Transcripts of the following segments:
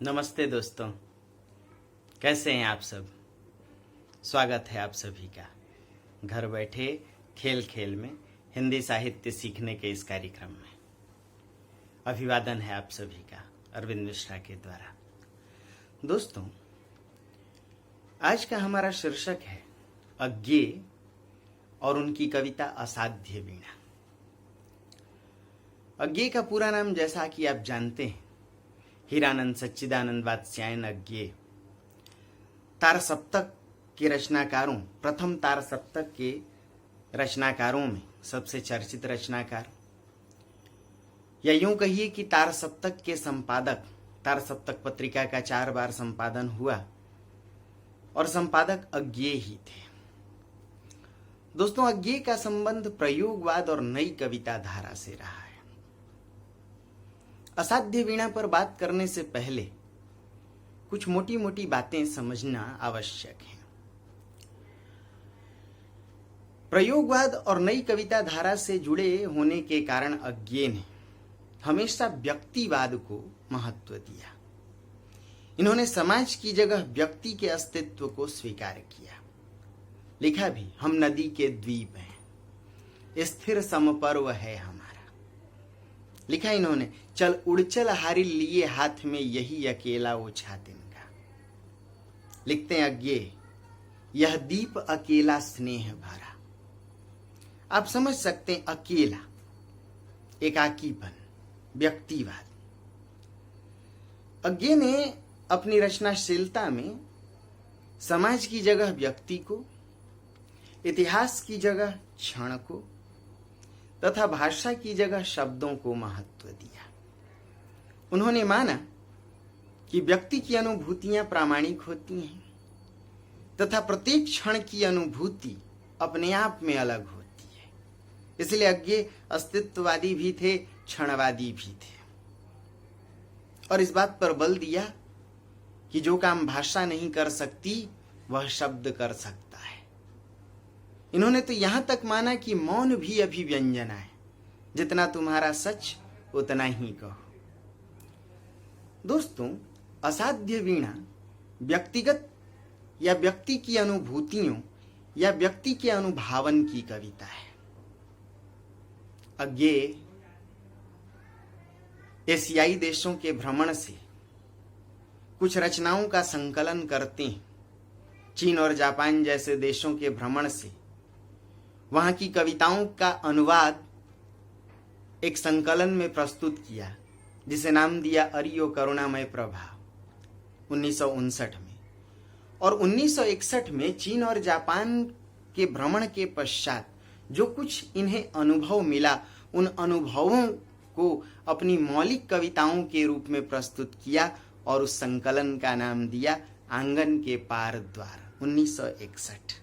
नमस्ते दोस्तों, कैसे हैं आप सब। स्वागत है आप सभी का घर बैठे खेल खेल में हिंदी साहित्य सीखने के इस कार्यक्रम में। अभिवादन है आप सभी का अरविंद मिश्रा के द्वारा। दोस्तों, आज का हमारा शीर्षक है अज्ञेय और उनकी कविता असाध्य वीणा। अज्ञेय का पूरा नाम जैसा कि आप जानते हैं हीरानंद सच्चिदानंद वात्स्यायन अज्ञेय। तार सप्तक के रचनाकारों, प्रथम तार सप्तक के रचनाकारों में सबसे चर्चित रचनाकार, या यूं कहिए कि तार सप्तक के संपादक। तार सप्तक पत्रिका का 4 बार संपादन हुआ और संपादक अज्ञेय ही थे। दोस्तों, अज्ञेय का संबंध प्रयोगवाद और नई कविता धारा से रहा है। असाध्य वीणा पर बात करने से पहले कुछ मोटी मोटी बातें समझना आवश्यक है। प्रयोगवाद और नई कविता धारा से जुड़े होने के कारण अज्ञेय ने हमेशा व्यक्तिवाद को महत्व दिया। इन्होंने समाज की जगह व्यक्ति के अस्तित्व को स्वीकार किया। लिखा भी, हम नदी के द्वीप हैं, स्थिर समपर्व है हमारा। लिखा इन्होंने, चल उड़चल हारी लिए हाथ में, यही अकेला ओछा दिन का। लिखते हैं अज्ञेय, यह दीप अकेला स्नेह भरा। आप समझ सकते हैं, अकेला, एकाकीपन, व्यक्तिवाद। अज्ञेय ने अपनी रचनाशीलता में समाज की जगह व्यक्ति को, इतिहास की जगह क्षण को तथा भाषा की जगह शब्दों को महत्व दिया। उन्होंने माना कि व्यक्ति की अनुभूतियां प्रामाणिक होती हैं तथा प्रत्येक क्षण की अनुभूति अपने आप में अलग होती है। इसलिए अज्ञेय अस्तित्ववादी भी थे, क्षणवादी भी थे, और इस बात पर बल दिया कि जो काम भाषा नहीं कर सकती वह शब्द कर सकता है। इन्होंने तो यहां तक माना कि मौन भी अभिव्यंजना है, जितना तुम्हारा सच उतना ही कहो। दोस्तों, असाध्य वीणा व्यक्तिगत या व्यक्ति की अनुभूतियों या व्यक्ति के अनुभावन की कविता है। अज्ञेय एशियाई देशों के भ्रमण से कुछ रचनाओं का संकलन करते हैं। चीन और जापान जैसे देशों के भ्रमण से वहां की कविताओं का अनुवाद एक संकलन में प्रस्तुत किया, जिसे नाम दिया अरियो करुणामय प्रभाव 1959 में। और 1961 में चीन और जापान के भ्रमण के पश्चात जो कुछ इन्हें अनुभव मिला, उन अनुभवों को अपनी मौलिक कविताओं के रूप में प्रस्तुत किया और उस संकलन का नाम दिया आंगन के पार द्वार 1961।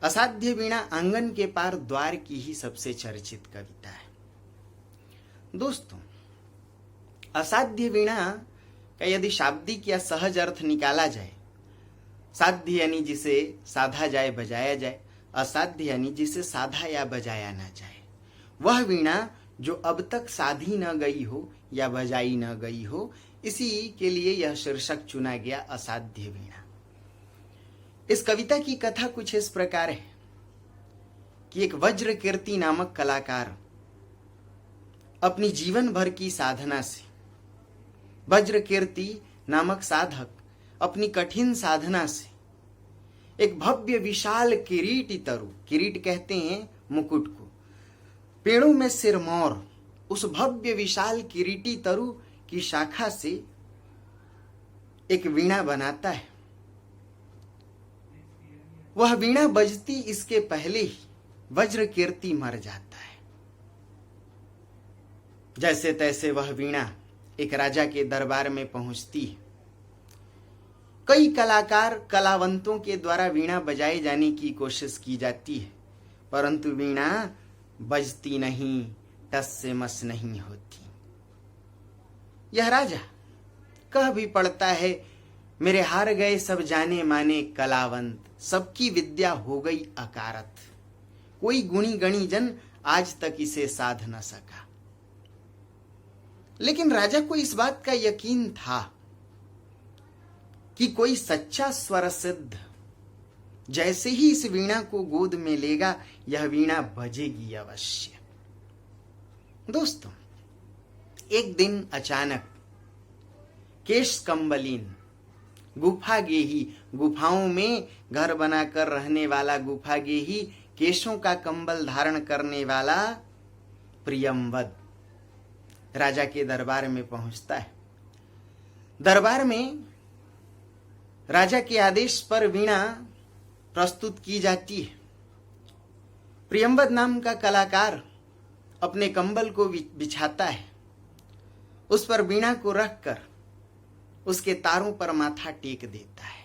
असाध्य वीणा आंगन के पार द्वार की ही सबसे चर्चित कविता है। दोस्तों, असाध्य वीणा का यदि शाब्दिक या सहज अर्थ निकाला जाए, साध्य यानी जिसे साधा जाए बजाया जाए, असाध्य यानी जिसे साधा या बजाया ना जाए, वह वीणा जो अब तक साधी न गई हो या बजाई न गई हो, इसी के लिए यह शीर्षक चुना गया, असाध्य वीणा। इस कविता की कथा कुछ इस प्रकार है कि एक वज्रकीर्ति नामक कलाकार अपनी जीवन भर की साधना से, वज्रकीर्ति नामक साधक अपनी कठिन साधना से एक भव्य विशाल किरीटी तरु, किरीट कहते हैं मुकुट को, पेड़ों में सिरमौर, उस भव्य विशाल किरीटी तरु की शाखा से एक वीणा बनाता है। वह वीणा बजती इसके पहले ही वज्रकीर्ति मर जाता है। जैसे तैसे वह वीणा एक राजा के दरबार में पहुंचती है। कई कलाकार, कलावंतों के द्वारा वीणा बजाए जाने की कोशिश की जाती है, परंतु वीणा बजती नहीं, टस से मस नहीं होती। यह राजा कह भी पड़ता है, मेरे हार गए सब जाने माने कलावंत, सबकी विद्या हो गई अकारत, कोई गुणी गणी जन आज तक इसे साध न सका। लेकिन राजा को इस बात का यकीन था कि कोई सच्चा स्वर सिद्ध जैसे ही इस वीणा को गोद में लेगा, यह वीणा बजेगी अवश्य। दोस्तों, एक दिन अचानक केश कंबलीन गुफा गेही, गुफाओं में घर बनाकर रहने वाला गुफा गेही, केशों का कंबल धारण करने वाला प्रियंवद राजा के दरबार में पहुंचता है। दरबार में राजा के आदेश पर वीणा प्रस्तुत की जाती है। प्रियंवद नाम का कलाकार अपने कंबल को बिछाता है, उस पर वीणा को रखकर उसके तारों पर माथा टेक देता है।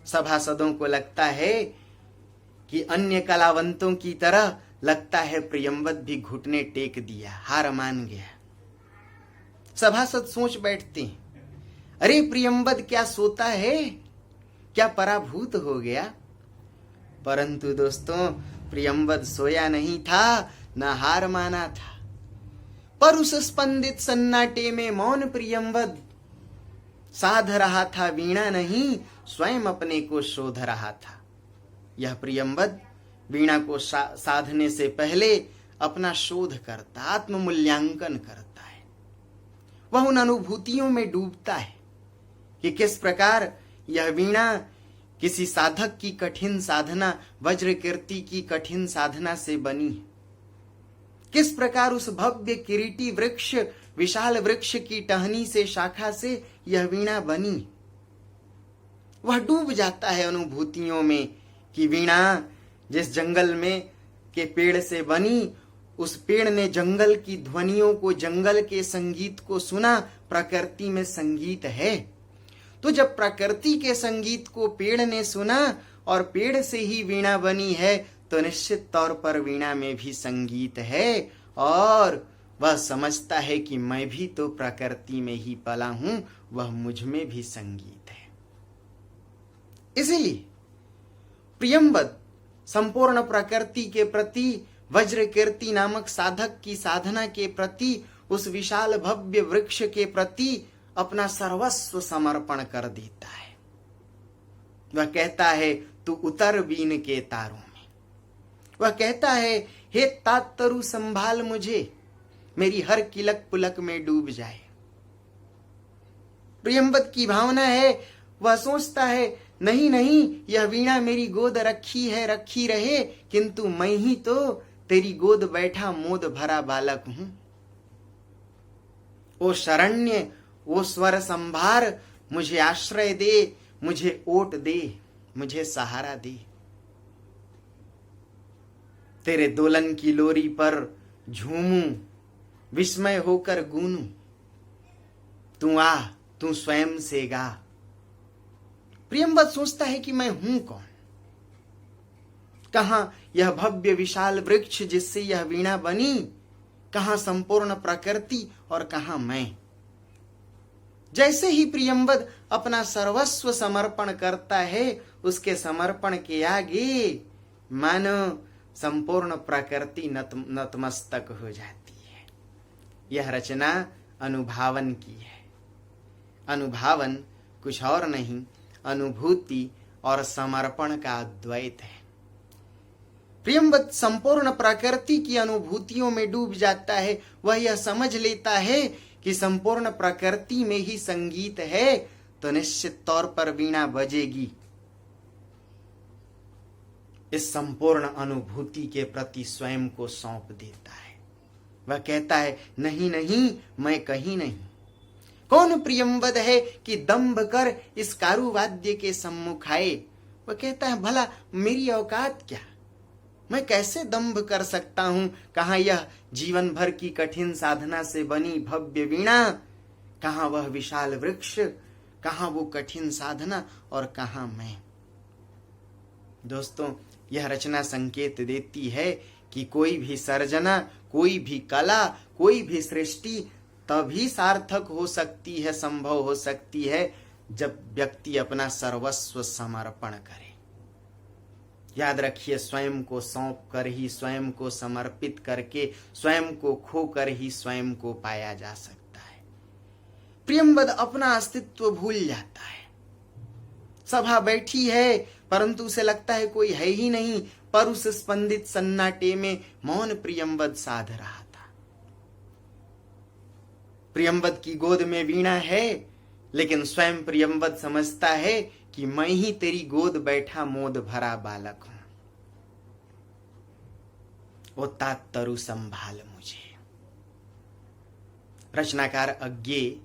सभासदों को लगता है कि अन्य कलावंतों की तरह लगता है प्रियंवद भी घुटने टेक दिया, हार मान गया। सभासद सोच बैठते हैं, अरे प्रियंवद क्या सोता है, क्या पराभूत हो गया? परंतु दोस्तों, प्रियंवद सोया नहीं था, न हार माना था, पर उस स्पंदित सन्नाटे में मौन प्रियंवद साध रहा था, वीणा नहीं स्वयं अपने को शोध रहा था। यह प्रियंवद वीणा को साधने से पहले अपना शोध करता, आत्ममूल्यांकन करता है। वह उन अनुभूतियों में डूबता है कि किस प्रकार यह वीणा किसी साधक की कठिन साधना, वज्रकीर्ति की कठिन साधना से बनी है। किस प्रकार उस भव्य किरीटी वृक्ष, विशाल वृक्ष की टहनी से, शाखा से यह वीणा बनी। वह डूब जाता है अनुभूतियों में कि वीणा जिस जंगल में के पेड़ से बनी, उस पेड़ ने जंगल की ध्वनियों को, जंगल के संगीत को सुना। प्रकृति में संगीत है, तो जब प्रकृति के संगीत को पेड़ ने सुना और पेड़ से ही वीणा बनी है, तो निश्चित तौर पर वीणा में भी संगीत है। और वह समझता है कि मैं भी तो प्रकृति में ही पला हूं, वह मुझ में भी संगीत है। इसलिए प्रियंवद संपूर्ण प्रकृति के प्रति, वज्रकीर्ति नामक साधक की साधना के प्रति, उस विशाल भव्य वृक्ष के प्रति अपना सर्वस्व समर्पण कर देता है। वह कहता है, तू उतर बीन के तारों में। वह कहता है, हे तातरु संभाल मुझे, मेरी हर किलक पुलक में डूब जाए। प्रियंवद की भावना है, वह सोचता है, नहीं नहीं, यह वीणा मेरी गोद रखी है, रखी रहे, किंतु मैं ही तो तेरी गोद बैठा मोद भरा बालक हूं। ओ शरण्य, वो स्वर संभार, मुझे आश्रय दे, मुझे ओट दे, मुझे सहारा दे। तेरे दोलन की लोरी पर झूमूं, विस्मय होकर गूनूं। तू आ, तू स्वयं से गा। प्रियंवद सोचता है कि मैं हूं कौन? कहां यह भव्य विशाल वृक्ष जिससे यह वीणा बनी, कहां संपूर्ण प्रकृति और कहां मैं? जैसे ही प्रियंवद अपना सर्वस्व समर्पण करता है, उसके समर्पण के आगे मानो संपूर्ण प्रकृति नतमस्तक हो जाती है। यह रचना अनुभावन की है। अनुभावन कुछ और नहीं, अनुभूति और समर्पण का अद्वैत है। प्रियंवद संपूर्ण प्रकृति की अनुभूतियों में डूब जाता है। वह यह समझ लेता है कि संपूर्ण प्रकृति में ही संगीत है, तो निश्चित तौर पर वीणा बजेगी। इस संपूर्ण अनुभूति के प्रति स्वयं को सौंप देता है। वह कहता है, नहीं नहीं, मैं कहीं नहीं। कौन प्रियंवद है कि दंभ कर इस कारुवाद्य के सम्मुख आए? वह कहता है, भला मेरी औकात क्या, मैं कैसे दंभ कर सकता हूं? कहां यह जीवन भर की कठिन साधना से बनी भव्य वीणा, कहां वह विशाल वृक्ष, कहां वो कठिन साधना और कहां मैं? दोस्तों, यह रचना संकेत देती है कि कोई भी सर्जना, कोई भी कला, कोई भी सृष्टि तभी सार्थक हो सकती है, संभव हो सकती है, जब व्यक्ति अपना सर्वस्व समर्पण करे। याद रखिए, स्वयं को सौंप कर ही, स्वयं को समर्पित करके, स्वयं को खो कर ही स्वयं को पाया जा सकता है। प्रियंवद अपना अस्तित्व भूल जाता है। सभा बैठी है परंतु उसे लगता है कोई है ही नहीं, पर उस स्पंदित सन्नाटे में मौन प्रियंवद साध रहा था। प्रियंवद की गोद में वीणा है, लेकिन स्वयं प्रियंवद समझता है कि मैं ही तेरी गोद बैठा मोद भरा बालक हूं, वो तात तरु संभाल मुझे। रचनाकार अज्ञे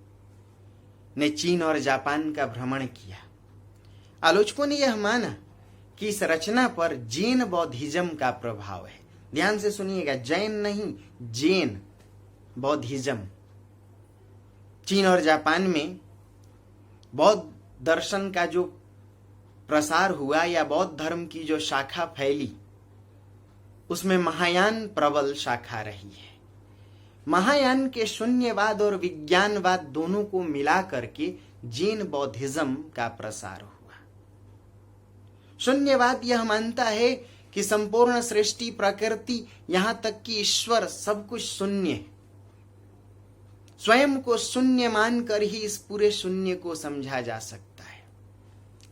ने चीन और जापान का भ्रमण किया। आलोचकों ने यह माना कि इस रचना पर जैन बौद्धिज्म का प्रभाव है। ध्यान से सुनिएगा, जैन नहीं, जैन बौद्धिज्म। चीन और जापान में बौद्ध दर्शन का जो प्रसार हुआ या बौद्ध धर्म की जो शाखा फैली, उसमें महायान प्रबल शाखा रही है। महायान के शून्यवाद और विज्ञानवाद दोनों को मिला करके जैन बौद्धिज्म का प्रसार हुआ। शून्यवाद यह मानता है कि संपूर्ण सृष्टि, प्रकृति, यहां तक कि ईश्वर, सब कुछ शून्य है। स्वयं को शून्य मानकर ही इस पूरे शून्य को समझा जा सकता है।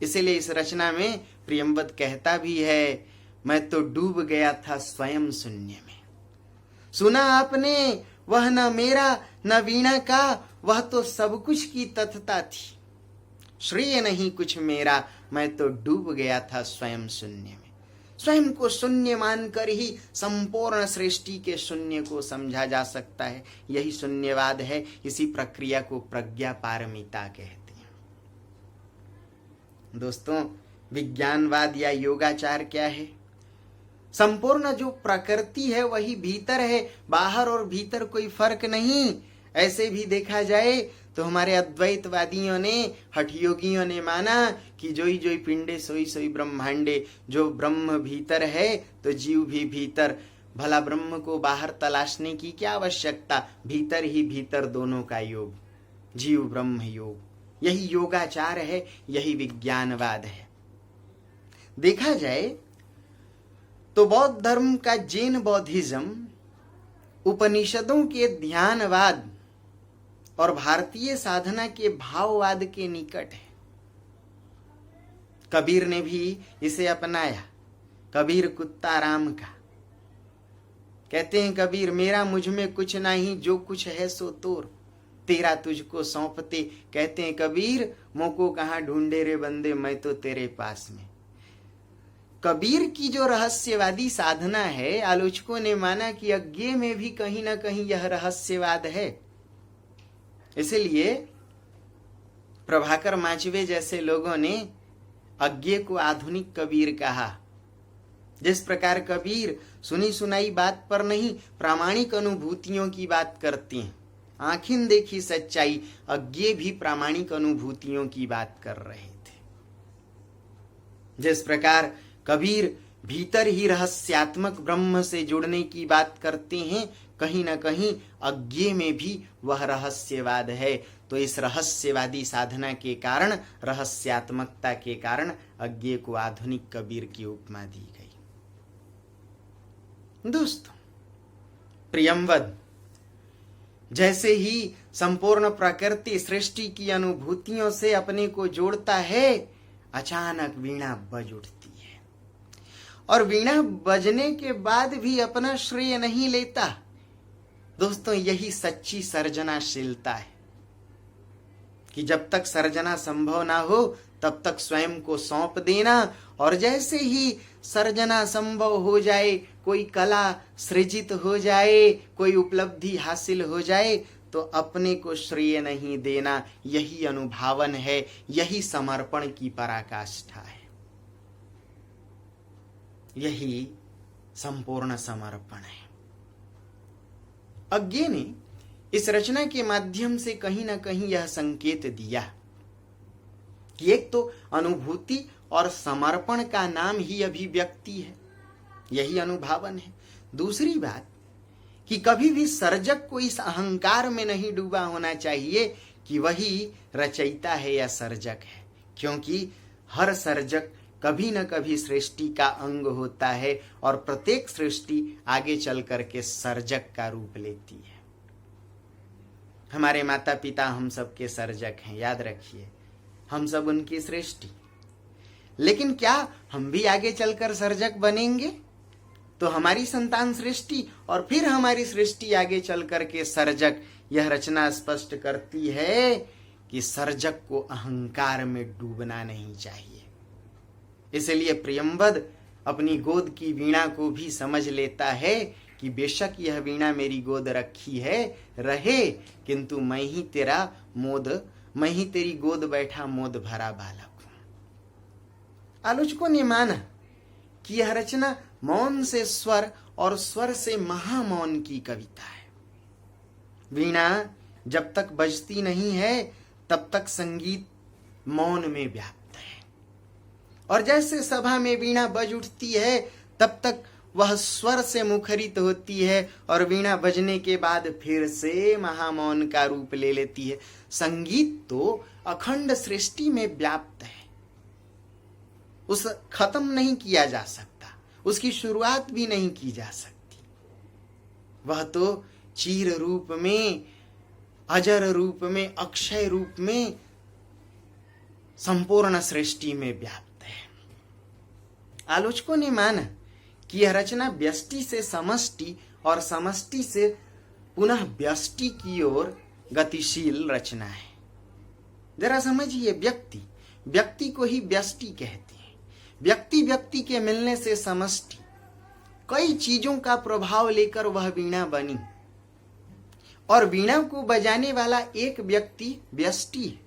इसलिए इस रचना में प्रियंवद कहता भी है, मैं तो डूब गया था स्वयं शून्य में। सुना आपने, वह न मेरा न वीणा का, वह तो सब कुछ की तथता थी। श्रेय नहीं कुछ मेरा, मैं तो डूब गया था स्वयं शून्य में। स्वयं को शून्य मानकर ही संपूर्ण सृष्टि के शून्य को समझा जा सकता है। यही शून्यवाद है। इसी प्रक्रिया को प्रज्ञा पारमिता कहते हैं। दोस्तों, विज्ञानवाद या योगाचार क्या है? संपूर्ण जो प्रकृति है वही भीतर है, बाहर और भीतर कोई फर्क नहीं। ऐसे भी देखा जाए तो हमारे अद्वैतवादियों ने, हठ योगियों ने माना कि जोई जोई पिंडे सोई सोई ब्रह्मांडे, जो ब्रह्म भीतर है तो जीव भी भीतर। भला ब्रह्म को बाहर तलाशने की क्या आवश्यकता, भीतर ही भीतर दोनों का योग, जीव ब्रह्म योग। यही योगाचार है, यही विज्ञानवाद है। देखा जाए तो बौद्ध धर्म का जैन बौद्धिज्म उपनिषदों के ध्यानवाद और भारतीय साधना के भाववाद के निकट है। कबीर ने भी इसे अपनाया। कबीर कुत्ता राम का। कहते हैं कबीर, मेरा मुझ में कुछ नहीं, जो कुछ है सो तोर, तेरा तुझको सौंपते। कहते हैं कबीर, मोको कहाँ ढूंढे रे बंदे, मैं तो तेरे पास में। कबीर की जो रहस्यवादी साधना है, आलोचकों ने माना कि अज्ञे में भी कहीं ना कहीं यह रहस्यवाद है। इसलिए प्रभाकर माचवे जैसे लोगों ने अज्ञे को आधुनिक कबीर कहा। जिस प्रकार कबीर सुनी सुनाई बात पर नहीं, प्रामाणिक अनुभूतियों की बात करते हैं, आंखिन देखी सच्चाई, अज्ञे भी प्रामाणिक अनुभूतियों की बात कर रहे थे। जिस प्रकार कबीर भीतर ही रहस्यात्मक ब्रह्म से जुड़ने की बात करते हैं, कहीं ना कहीं अज्ञे में भी वह रहस्यवाद है। तो इस रहस्यवादी साधना के कारण, रहस्यात्मकता के कारण अज्ञे को आधुनिक कबीर की उपमा दी गई। दोस्तों, प्रियंवद जैसे ही संपूर्ण प्रकृति सृष्टि की अनुभूतियों से अपने को जोड़ता है, अचानक वीणा बज उठती है। और वीणा बजने के बाद भी अपना श्रेय नहीं लेता। दोस्तों, यही सच्ची सर्जनाशीलता है कि जब तक सर्जना संभव ना हो तब तक स्वयं को सौंप देना, और जैसे ही सर्जना संभव हो जाए, कोई कला सृजित हो जाए, कोई उपलब्धि हासिल हो जाए, तो अपने को श्रेय नहीं देना। यही अनुभावन है, यही समर्पण की पराकाष्ठा है, यही संपूर्ण समर्पण है। अज्ञे ने इस रचना के माध्यम से कहीं ना कहीं यह संकेत दिया कि एक तो अनुभूति और समर्पण का नाम ही अभिव्यक्ति है, यही अनुभावन है। दूसरी बात कि कभी भी सर्जक को इस अहंकार में नहीं डूबा होना चाहिए कि वही रचयिता है या सर्जक है, क्योंकि हर सर्जक कभी न कभी सृष्टि का अंग होता है और प्रत्येक सृष्टि आगे चल करके सर्जक का रूप लेती है। हमारे माता पिता हम सब के सर्जक हैं, याद रखिए, हम सब उनकी सृष्टि। लेकिन क्या हम भी आगे चलकर सर्जक बनेंगे? तो हमारी संतान सृष्टि और फिर हमारी सृष्टि आगे चल करके सर्जक। यह रचना स्पष्ट करती है कि सर्जक को अहंकार में डूबना नहीं चाहिए। इसलिए प्रियंवद अपनी गोद की वीणा को भी समझ लेता है कि बेशक यह वीणा मेरी गोद रखी है रहे, किंतु मैं ही तेरी गोद बैठा मोद भरा बालक हूं। आलोचकों ने माना कि यह रचना मौन से स्वर और स्वर से महामौन की कविता है। वीणा जब तक बजती नहीं है तब तक संगीत मौन में व्याप्त है, और जैसे सभा में वीणा बज उठती है तब तक वह स्वर से मुखरित होती है और वीणा बजने के बाद फिर से महामौन का रूप ले लेती है। संगीत तो अखंड सृष्टि में व्याप्त है, उस खत्म नहीं किया जा सकता, उसकी शुरुआत भी नहीं की जा सकती। वह तो चीर रूप में, अजर रूप में, अक्षय रूप में संपूर्ण सृष्टि में व्याप्त है। आलोचकों ने माना कि यह रचना व्यष्टि से समष्टि और समष्टि से पुनः व्यष्टि की ओर गतिशील रचना है। जरा समझिए, व्यक्ति को ही व्यष्टि कहते हैं। व्यक्ति के मिलने से समष्टि, कई चीजों का प्रभाव लेकर वह वीणा बनी, और वीणा को बजाने वाला एक व्यक्ति व्यष्टि है।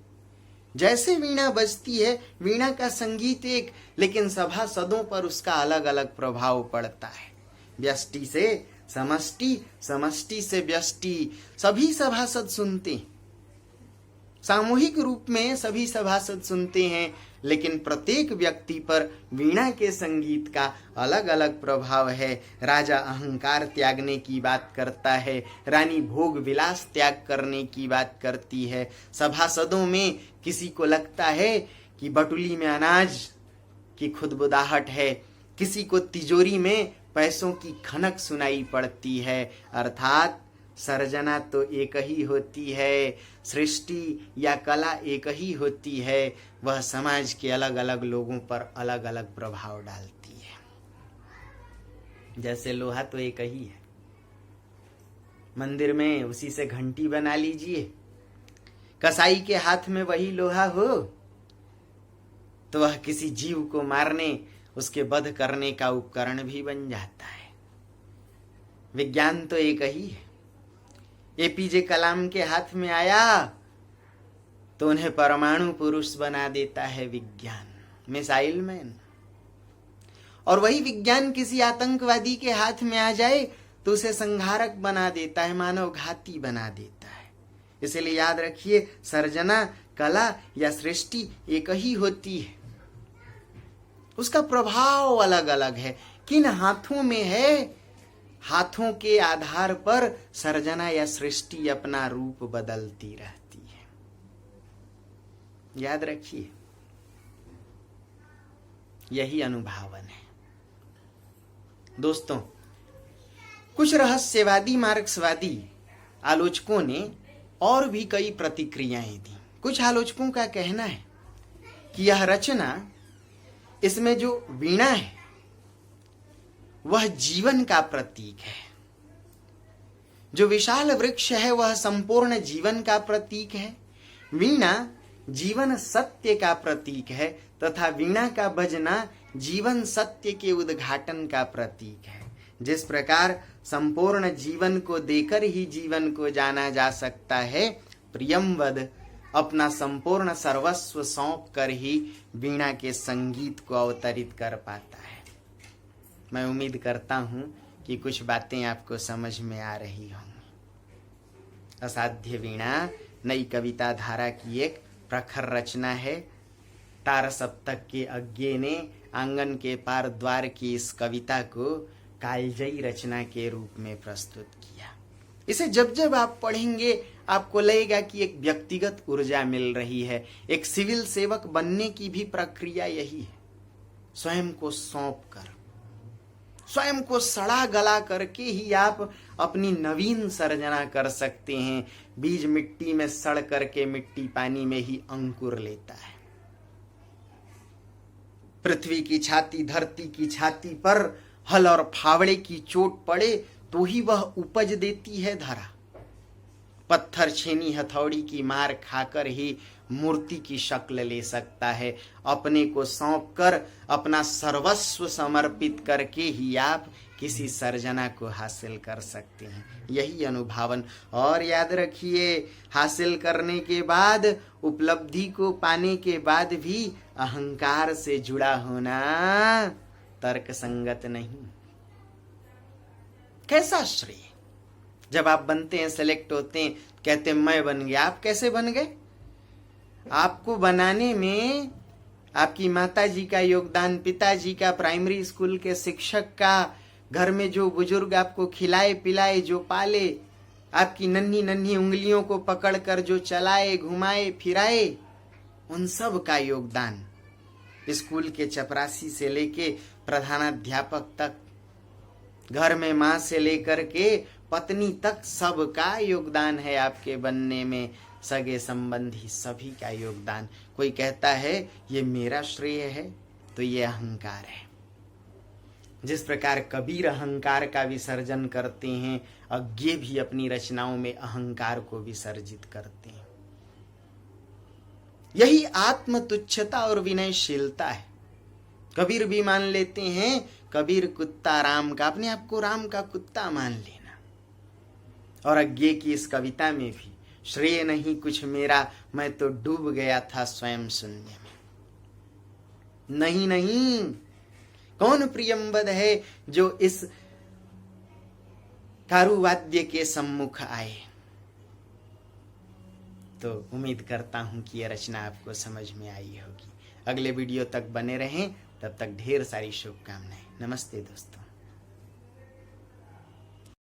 जैसे वीणा बजती है, वीणा का संगीत एक, लेकिन सभासदों पर उसका अलग अलग प्रभाव पड़ता है। व्यष्टि से समष्टि, समष्टि से व्यष्टि, सभी सभासद सुनते हैं, सामूहिक रूप में सभी सभासद सुनते हैं, लेकिन प्रत्येक व्यक्ति पर वीणा के संगीत का अलग अलग प्रभाव है। राजा अहंकार त्यागने की बात करता है, रानी भोग विलास त्याग करने की बात करती है। सभासदों में किसी को लगता है कि बटुली में अनाज की खुदबुदाहट है, किसी को तिजोरी में पैसों की खनक सुनाई पड़ती है। अर्थात सर्जना तो एक ही होती है, सृष्टि या कला एक ही होती है, वह समाज के अलग अलग लोगों पर अलग अलग प्रभाव डालती है। जैसे लोहा तो एक ही है, मंदिर में उसी से घंटी बना लीजिए, कसाई के हाथ में वही लोहा हो तो वह किसी जीव को मारने, उसके वध करने का उपकरण भी बन जाता है। विज्ञान तो एक ही है। एपीजे कलाम के हाथ में आया तो उन्हें परमाणु पुरुष बना देता है विज्ञान, मिसाइल मैन। और वही विज्ञान किसी आतंकवादी के हाथ में आ जाए तो उसे संहारक बना देता है, मानव घाती बना देता है। इसलिए याद रखिए, सर्जना, कला या सृष्टि एक ही होती है, उसका प्रभाव अलग अलग है। किन हाथों में है, हाथों के आधार पर सर्जना या सृष्टि अपना रूप बदलती रहती है। याद रखिए, यही अनुभावन है। दोस्तों, कुछ रहस्यवादी मार्क्सवादी आलोचकों ने और भी कई प्रतिक्रियाएं दी। कुछ आलोचकों का कहना है कि यह रचना, इसमें जो वीणा है वह जीवन का प्रतीक है, जो विशाल वृक्ष है वह संपूर्ण जीवन का प्रतीक है, वीणा जीवन सत्य का प्रतीक है तथा वीणा का बजना जीवन सत्य के उद्घाटन का प्रतीक है। जिस प्रकार संपूर्ण जीवन को देकर ही जीवन को जाना जा सकता है, प्रियंवद अपना संपूर्ण सर्वस्व सौंप कर ही वीणा के संगीत को अवतरित कर पाता है। मैं उम्मीद करता हूं कि कुछ बातें आपको समझ में आ रही होंगी। असाध्य वीणा नई कविता धारा की एक प्रखर रचना है। तार सप्तक के अज्ञे ने आंगन के पार द्वार की इस कविता को कालजयी रचना के रूप में प्रस्तुत किया। इसे जब जब आप पढ़ेंगे आपको लगेगा कि एक व्यक्तिगत ऊर्जा मिल रही है। एक सिविल सेवक बनने की भी प्रक्रिया यही है, स्वयं को सौंप कर, स्वयं को सड़ा गला करके ही आप अपनी नवीन सर्जना कर सकते हैं। बीज मिट्टी में सड़ करके मिट्टी पानी में ही अंकुर लेता है। पृथ्वी की छाती, धरती की छाती पर हल और फावड़े की चोट पड़े तो ही वह उपज देती है धरा। पत्थर, छेनी, हथौड़ी की मार खाकर ही मूर्ति की शक्ल ले सकता है। अपने को सौंप कर, अपना सर्वस्व समर्पित करके ही आप किसी सर्जना को हासिल कर सकते हैं। यही अनुभावन। और याद रखिए, हासिल करने के बाद, उपलब्धि को पाने के बाद भी अहंकार से जुड़ा होना तर्क संगत नहीं। कैसा श्रेय? जब आप बनते हैं, सेलेक्ट होते हैं, कहते हैं मैं बन गया। आप कैसे बन गए? आपको बनाने में आपकी माता जी का योगदान, पिताजी का, प्राइमरी स्कूल के शिक्षक का, घर में जो बुजुर्ग आपको खिलाए पिलाए, जो पाले, आपकी नन्ही नन्ही उंगलियों को पकड़कर जो चलाए, घुमाए फिराए, उन सब का योगदान। स्कूल के चपरासी से लेके प्रधानाध्यापक तक, घर में माँ से लेकर के पत्नी तक, सबका योगदान है आपके बनने में। सगे संबंधी सभी का योगदान। कोई कहता है ये मेरा श्रेय है, तो ये अहंकार है। जिस प्रकार कबीर अहंकार का विसर्जन करते हैं, अज्ञे भी अपनी रचनाओं में अहंकार को विसर्जित करते हैं। यही आत्म तुच्छता और विनयशीलता है। कबीर भी मान लेते हैं, कबीर कुत्ता राम का, अपने आप को राम का कुत्ता मान लेना। और अज्ञे की इस कविता में भी, श्रेय नहीं कुछ मेरा, मैं तो डूब गया था स्वयं शून्य में। नहीं नहीं, कौन प्रियंवद है जो इस कारुवाद्य के सम्मुख आए? तो उम्मीद करता हूं कि यह रचना आपको समझ में आई होगी। अगले वीडियो तक बने रहें, तब तक ढेर सारी शुभकामनाएं। नमस्ते दोस्तों।